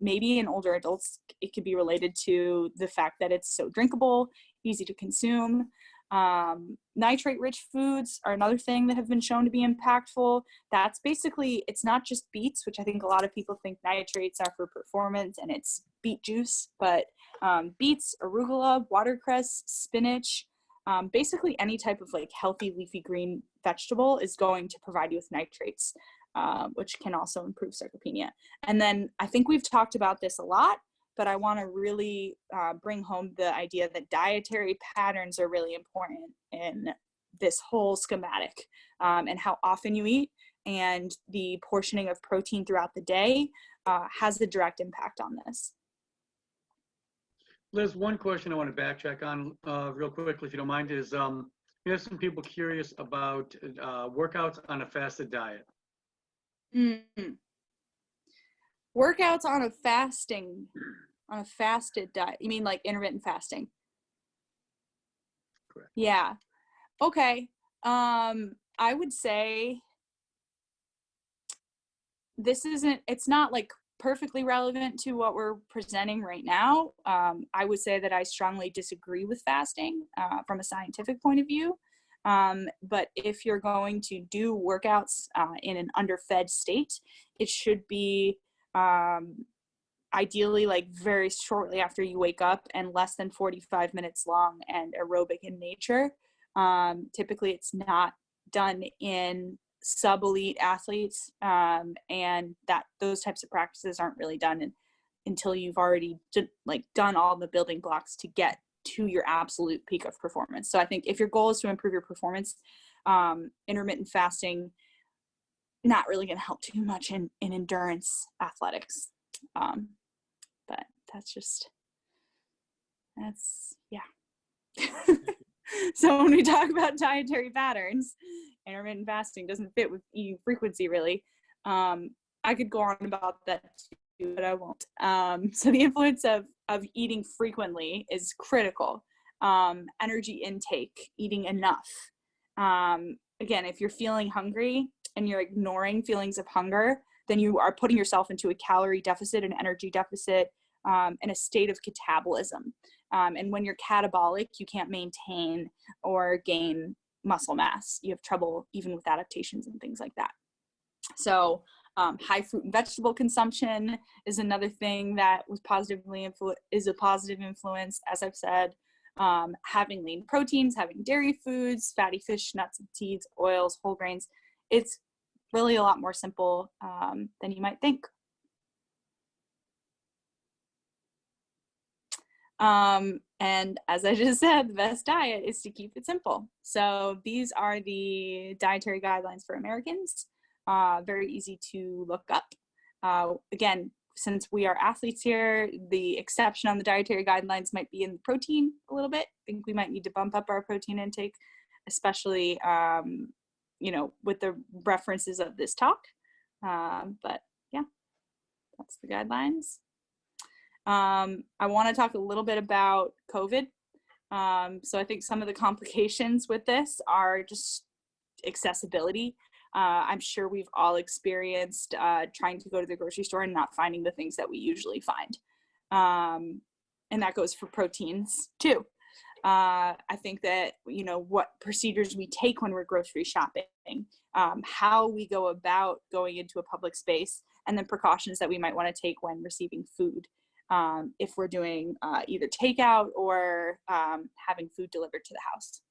Maybe in older adults, it could be related to the fact that it's so drinkable, easy to consume. Nitrate-rich foods are another thing that have been shown to be impactful. That's basically, it's not just beets, which I think a lot of people think nitrates are for performance and it's beet juice, but beets, arugula, watercress, spinach, basically any type of like healthy leafy green vegetable is going to provide you with nitrates, which can also improve sarcopenia. And then I think we've talked about this a lot, but I want to really bring home the idea that dietary patterns are really important in this whole schematic, and how often you eat and the portioning of protein throughout the day has a direct impact on this. Liz, one question I want to backtrack on real quickly, if you don't mind, is we have some people curious about workouts on a fasted diet. Workouts on a fasted diet. You mean like intermittent fasting? Correct. Yeah. Okay. I would say it's not like perfectly relevant to what we're presenting right now. I would say that I strongly disagree with fasting from a scientific point of view. But if you're going to do workouts in an underfed state, it should be ideally like very shortly after you wake up and less than 45 minutes long and aerobic in nature. Typically it's not done in sub-elite athletes, and that those types of practices aren't really done until you've already done all the building blocks to get to your absolute peak of performance. So I think if your goal is to improve your performance, intermittent fasting not really going to help too much in endurance athletics. But that's yeah. So when we talk about dietary patterns, intermittent fasting doesn't fit with eating frequency really. I could go on about that too, but I won't. So the influence of eating frequently is critical. Energy intake, eating enough. Again, if you're feeling hungry and you're ignoring feelings of hunger, then you are putting yourself into a calorie deficit, an energy deficit, and a state of catabolism. And when you're catabolic, you can't maintain or gain muscle mass. You have trouble even with adaptations and things like that. So high fruit and vegetable consumption is another thing that was is a positive influence, as I've said. Having lean proteins, having dairy foods, fatty fish, nuts and seeds, oils, whole grains. It's really a lot more simple than you might think. And as I just said, the best diet is to keep it simple. So these are the dietary guidelines for Americans. Very easy to look up. Again, since we are athletes here, the exception on the dietary guidelines might be in the protein a little bit. I think we might need to bump up our protein intake, especially, with the references of this talk. But yeah, that's the guidelines. I want to talk a little bit about COVID. So I think some of the complications with this are just accessibility. I'm sure we've all experienced trying to go to the grocery store and not finding the things that we usually find. And that goes for proteins too. I think that, what procedures we take when we're grocery shopping, how we go about going into a public space, and then precautions that we might want to take when receiving food. If we're doing either takeout or having food delivered to the house.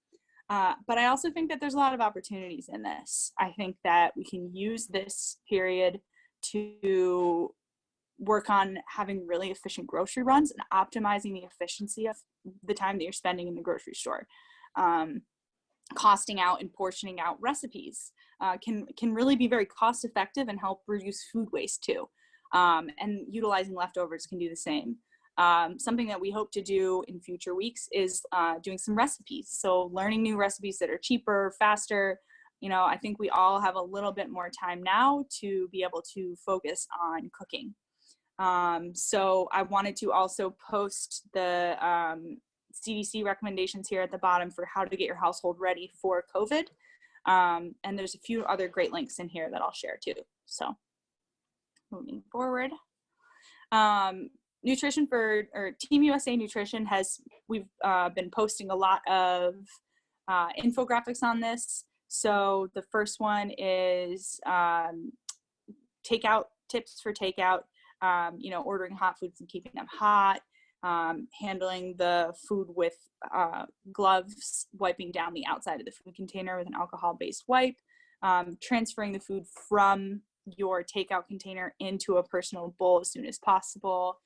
But I also think that there's a lot of opportunities in this. I think that we can use this period to work on having really efficient grocery runs and optimizing the efficiency of the time that you're spending in the grocery store. Costing out and portioning out recipes can really be very cost effective and help reduce food waste too. And utilizing leftovers can do the same. Something that we hope to do in future weeks is doing some recipes. So learning new recipes that are cheaper, faster. I think we all have a little bit more time now to be able to focus on cooking. So I wanted to also post the CDC recommendations here at the bottom for how to get your household ready for COVID. And there's a few other great links in here that I'll share too. So moving forward. Team USA Nutrition we've been posting a lot of infographics on this. So the first one is takeout tips for takeout, ordering hot foods and keeping them hot, handling the food with gloves, wiping down the outside of the food container with an alcohol-based wipe, transferring the food from your takeout container into a personal bowl as soon as possible.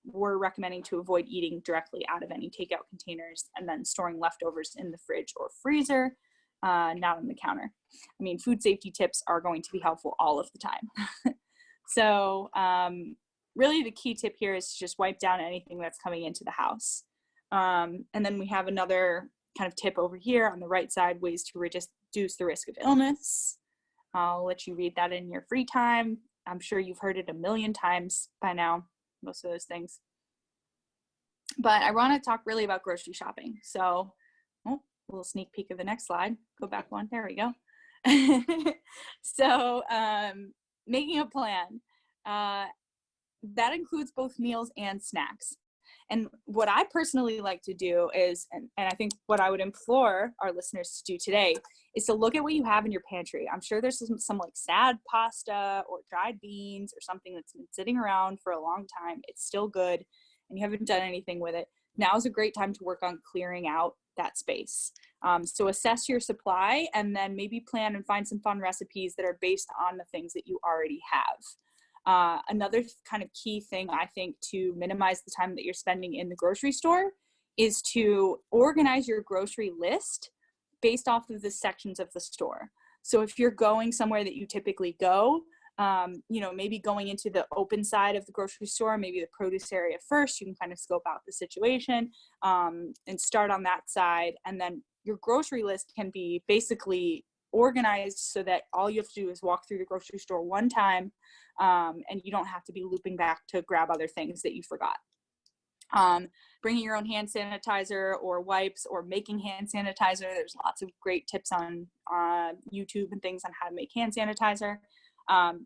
We're recommending to avoid eating directly out of any takeout containers, and then storing leftovers in the fridge or freezer, not on the counter. I mean, food safety tips are going to be helpful all of the time. So really the key tip here is to just wipe down anything that's coming into the house. And then we have another kind of tip over here on the right side, ways to reduce the risk of illness. I'll let you read that in your free time. I'm sure you've heard it a million times by now, most of those things. But I want to talk really about grocery shopping. So, a little sneak peek of the next slide. Go back one. There we go. So, making a plan. That includes both meals and snacks. And what I personally like to do is, and I think what I would implore our listeners to do today, is to look at what you have in your pantry. I'm sure there's some like sad pasta or dried beans or something that's been sitting around for a long time. It's still good and you haven't done anything with it. Now is a great time to work on clearing out that space. So assess your supply and then maybe plan and find some fun recipes that are based on the things that you already have. Another kind of key thing, I think, to minimize the time that you're spending in the grocery store is to organize your grocery list based off of the sections of the store. So if you're going somewhere that you typically go, maybe going into the open side of the grocery store, maybe the produce area first, you can kind of scope out the situation and start on that side. And then your grocery list can be basically organized so that all you have to do is walk through the grocery store one time and you don't have to be looping back to grab other things that you forgot. Bringing your own hand sanitizer or wipes or making hand sanitizer. There's lots of great tips on YouTube and things on how to make hand sanitizer.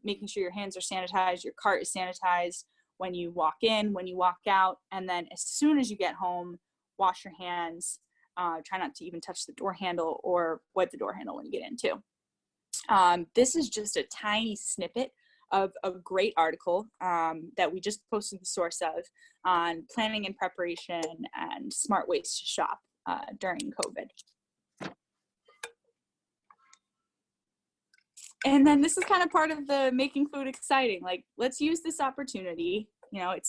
Making sure your hands are sanitized, your cart is sanitized when you walk in, when you walk out, and then as soon as you get home, wash your hands. Try not to even touch the door handle or wipe the door handle when you get in too. This is just a tiny snippet of a great article that we just posted the source of on planning and preparation and smart ways to shop during COVID. And then this is kind of part of the making food exciting. Like, let's use this opportunity. You know, I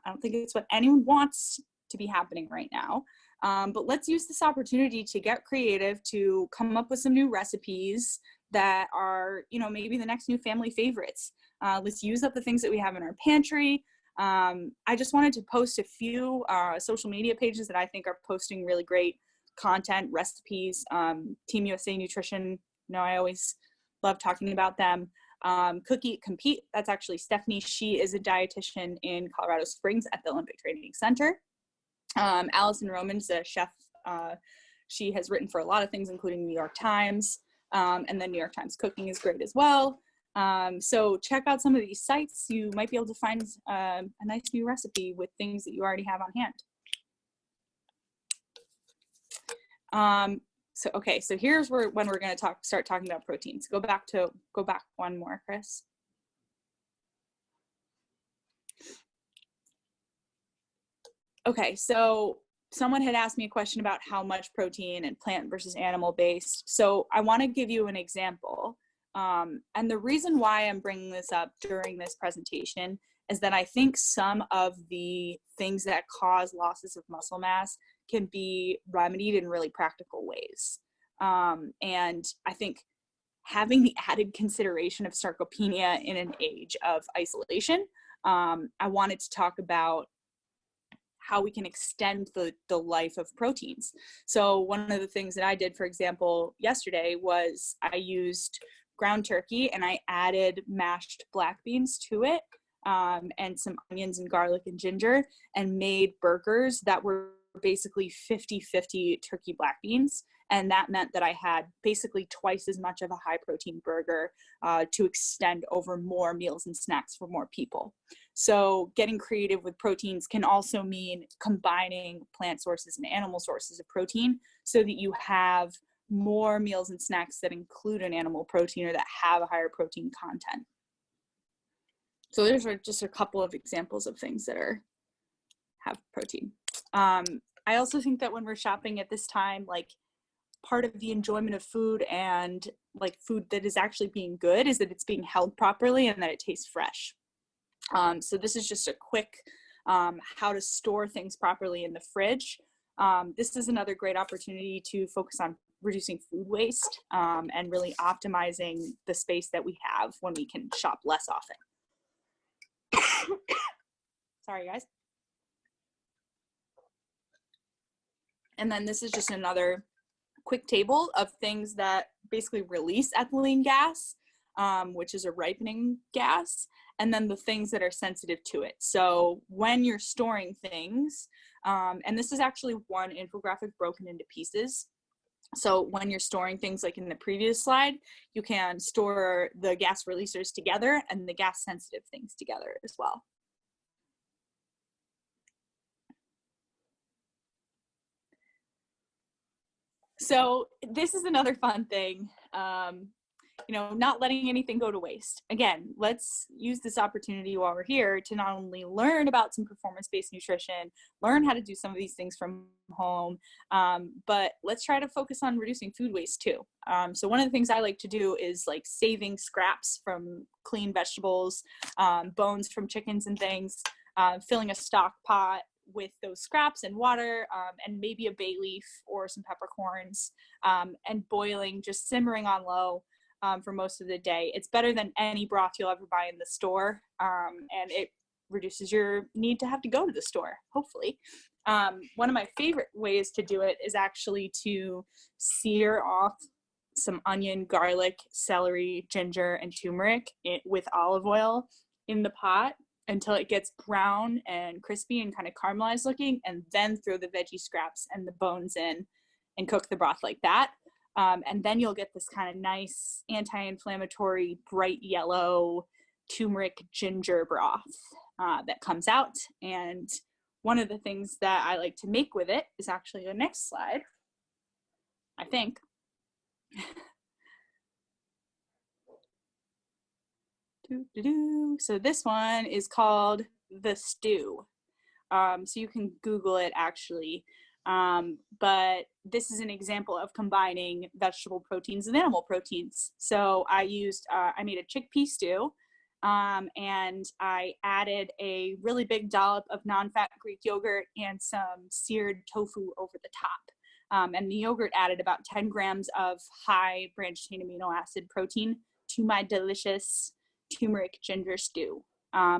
don't think it's what anyone wants to be happening right now. But let's use this opportunity to get creative, to come up with some new recipes that are, maybe the next new family favorites. Let's use up the things that we have in our pantry. I just wanted to post a few social media pages that I think are posting really great content, recipes. Team USA Nutrition, I always love talking about them. Cook, Eat, Compete, that's actually Stephanie. She is a dietitian in Colorado Springs at the Olympic Training Center. Allison Roman's a chef. She has written for a lot of things, including New York Times, and then New York Times Cooking is great as well. So check out some of these sites. You might be able to find a nice new recipe with things that you already have on hand. So here's when we're going to start talking about proteins. Go back one more, Chris. Okay, so someone had asked me a question about how much protein and plant versus animal based. So I want to give you an example. And the reason why I'm bringing this up during this presentation is that I think some of the things that cause losses of muscle mass can be remedied in really practical ways. And I think having the added consideration of sarcopenia in an age of isolation, I wanted to talk about how we can extend the life of proteins. So one of the things that I did, for example, yesterday was I used ground turkey and I added mashed black beans to it, and some onions and garlic and ginger, and made burgers that were basically 50-50 turkey black beans. And that meant that I had basically twice as much of a high protein burger to extend over more meals and snacks for more people. So getting creative with proteins can also mean combining plant sources and animal sources of protein so that you have more meals and snacks that include an animal protein or that have a higher protein content. So those are just a couple of examples of things that have protein. I also think that when we're shopping at this time, like part of the enjoyment of food and like food that is actually being good is that it's being held properly and that it tastes fresh. So this is just a quick how to store things properly in the fridge. This is another great opportunity to focus on reducing food waste and really optimizing the space that we have when we can shop less often. Sorry, guys. And then this is just another quick table of things that basically release ethylene gas, which is a ripening gas, and then the things that are sensitive to it. So when you're storing things, and this is actually one infographic broken into pieces. So when you're storing things like in the previous slide, you can store the gas releasers together and the gas sensitive things together as well. So this is another fun thing, not letting anything go to waste. Again, let's use this opportunity while we're here to not only learn about some performance-based nutrition, learn how to do some of these things from home, but let's try to focus on reducing food waste too. So one of the things I like to do is like saving scraps from clean vegetables, bones from chickens and things, filling a stock pot with those scraps and water and maybe a bay leaf or some peppercorns and boiling, just simmering on low for most of the day. It's better than any broth you'll ever buy in the store, and it reduces your need to have to go to the store, hopefully. One of my favorite ways to do it is actually to sear off some onion, garlic, celery, ginger, and turmeric with olive oil in the pot until it gets brown and crispy and kind of caramelized looking, and then throw the veggie scraps and the bones in and cook the broth like that. And then you'll get this kind of nice anti-inflammatory, bright yellow turmeric ginger broth that comes out. And one of the things that I like to make with it is actually the next slide, I think. So this one is called the stew. So you can Google it actually. But this is an example of combining vegetable proteins and animal proteins. So I made a chickpea stew, and I added a really big dollop of non-fat Greek yogurt and some seared tofu over the top. And the yogurt added about 10 grams of high branched chain amino acid protein to my delicious turmeric ginger stew.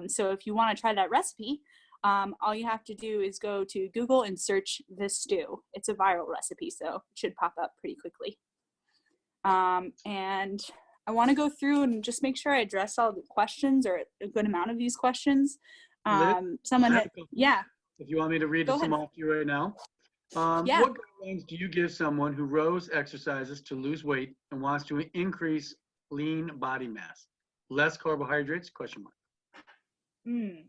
So if you want to try that recipe, all you have to do is go to Google and search this stew. It's a viral recipe, so it should pop up pretty quickly. And I want to go through and just make sure I address all the questions, or a good amount of these questions. Yeah. If you want me to read some off to you right now. Yeah. What guidelines do you give someone who rows exercises to lose weight and wants to increase lean body mass? Less carbohydrates, question mark.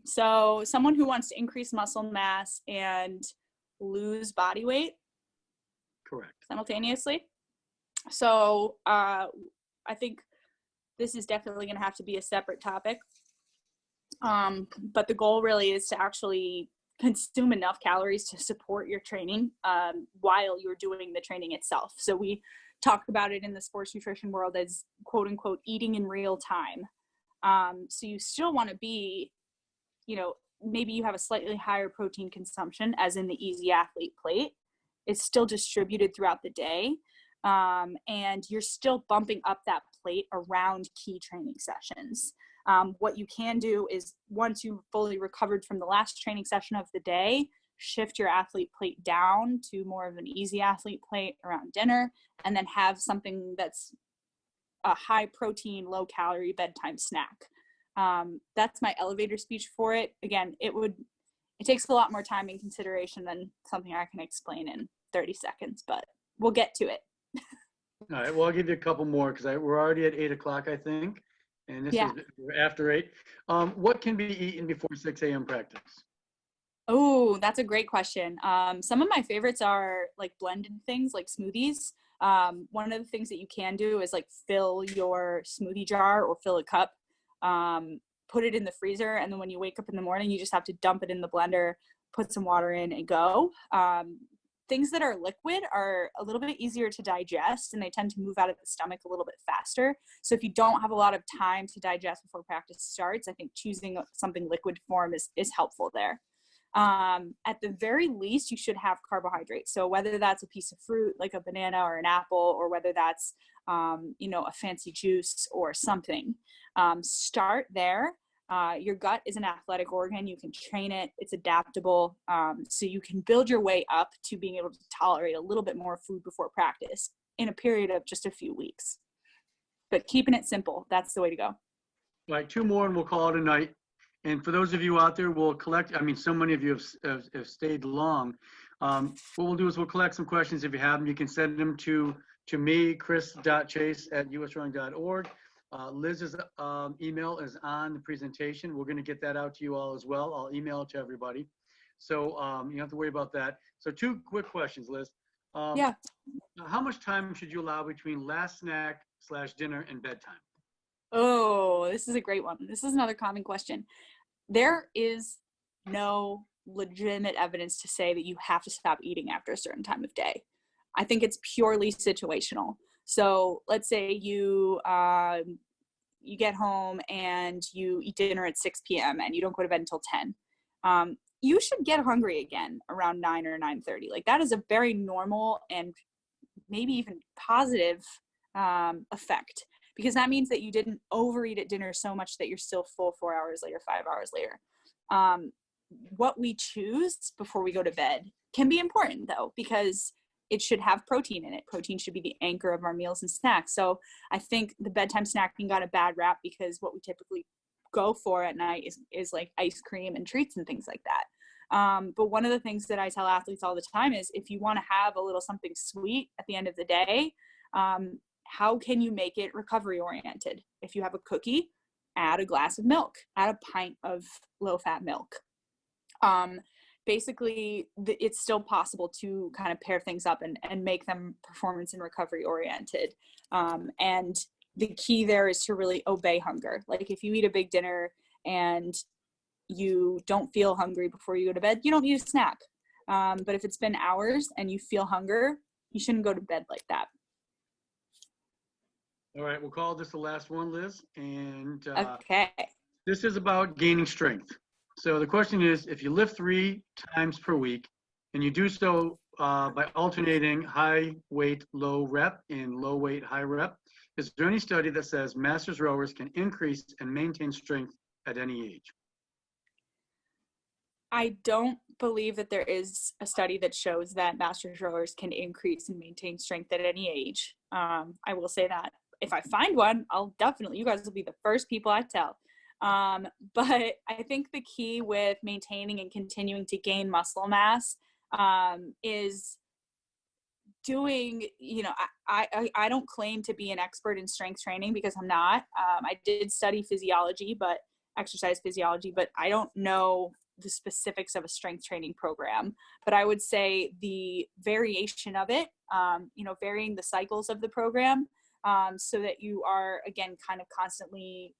So someone who wants to increase muscle mass and lose body weight? Correct. Simultaneously? So I think this is definitely going to have to be a separate topic. But the goal really is to actually consume enough calories to support your training while you're doing the training itself. So we talk about it in the sports nutrition world as quote unquote eating in real time. So you still want to be, maybe you have a slightly higher protein consumption as in the Easy Athlete plate. It's still distributed throughout the day. And you're still bumping up that plate around key training sessions. What you can do is once you've fully recovered from the last training session of the day, shift your athlete plate down to more of an Easy Athlete plate around dinner, and then have something that's a high protein, low calorie bedtime snack. That's my elevator speech for it. Again, it takes a lot more time and consideration than something I can explain in 30 seconds, but we'll get to it. All right, well, I'll give you a couple more because we're already at 8 o'clock, I think, and this Yeah. is we're after 8. What can be eaten before 6 a.m. practice? Oh, that's a great question. Some of my favorites are like blended things like smoothies. One of the things that you can do is like fill your smoothie jar or fill a cup, put it in the freezer, and then when you wake up in the morning, you just have to dump it in the blender, put some water in, and go. Things that are liquid are a little bit easier to digest, and they tend to move out of the stomach a little bit faster. So if you don't have a lot of time to digest before practice starts, I think choosing something liquid form is helpful there. At the very least, you should have carbohydrates. So whether that's a piece of fruit like a banana or an apple, or whether that's a fancy juice or something, start there. Your gut is an athletic organ. You can train it. It's adaptable. So you can build your way up to being able to tolerate a little bit more food before practice in a period of just a few weeks. But keeping it simple, that's the way to go. All right, 2 more and we'll call it a night. And for those of you out there, we'll collect, so many of you have stayed long. What we'll do is we'll collect some questions. If you have them, you can send them to me, chris.chase@usrowing.org. Liz's email is on the presentation. We're going to get that out to you all as well. I'll email it to everybody. So you don't have to worry about that. So 2 quick questions, Liz. Yeah. How much time should you allow between last snack/dinner and bedtime? Oh, this is a great one. This is another common question. There is no legitimate evidence to say that you have to stop eating after a certain time of day. I think it's purely situational. So let's say you get home and you eat dinner at 6 p.m. and you don't go to bed until 10. You should get hungry again around 9 or 9:30. Like that is a very normal and maybe even positive effect, because that means that you didn't overeat at dinner so much that you're still full 4 hours later, 5 hours later. What we choose before we go to bed can be important though, because it should have protein in it. Protein should be the anchor of our meals and snacks. So I think the bedtime snacking got a bad rap because what we typically go for at night is like ice cream and treats and things like that. But one of the things that I tell athletes all the time is if you want to have a little something sweet at the end of the day, how can you make it recovery oriented? If you have a cookie, add a glass of milk, add a pint of low fat milk. Basically, it's still possible to kind of pair things up and make them performance and recovery oriented. And the key there is to really obey hunger. Like if you eat a big dinner and you don't feel hungry before you go to bed, you don't need a snack. But if it's been hours and you feel hunger, you shouldn't go to bed like that. All right, we'll call this the last one, Liz. And Okay. this is about gaining strength. So the question is, if you lift 3 times per week and you do so by alternating high weight, low rep and low weight, high rep, is there any study that says masters rowers can increase and maintain strength at any age? I don't believe that there is a study that shows that masters rowers can increase and maintain strength at any age. I will say that if I find one, you guys will be the first people I tell. But I think the key with maintaining and continuing to gain muscle mass is doing, I don't claim to be an expert in strength training because I'm not. I did study exercise physiology, but I don't know the specifics of a strength training program. But I would say the variation of it, varying the cycles of the program, so that you are, again, kind of constantly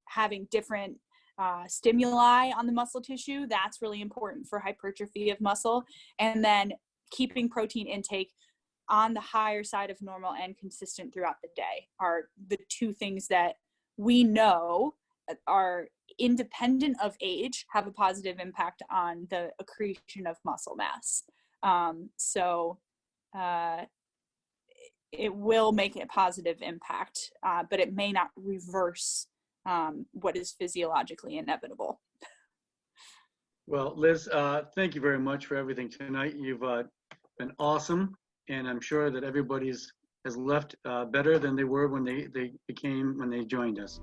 having different stimuli on the muscle tissue. That's really important for hypertrophy of muscle. And then keeping protein intake on the higher side of normal and consistent throughout the day are the 2 things that we know are independent of age, have a positive impact on the accretion of muscle mass. It will make a positive impact, but it may not reverse what is physiologically inevitable. Well, Liz, thank you very much for everything tonight. You've been awesome, and I'm sure that everybody's has left better than they were when they joined us.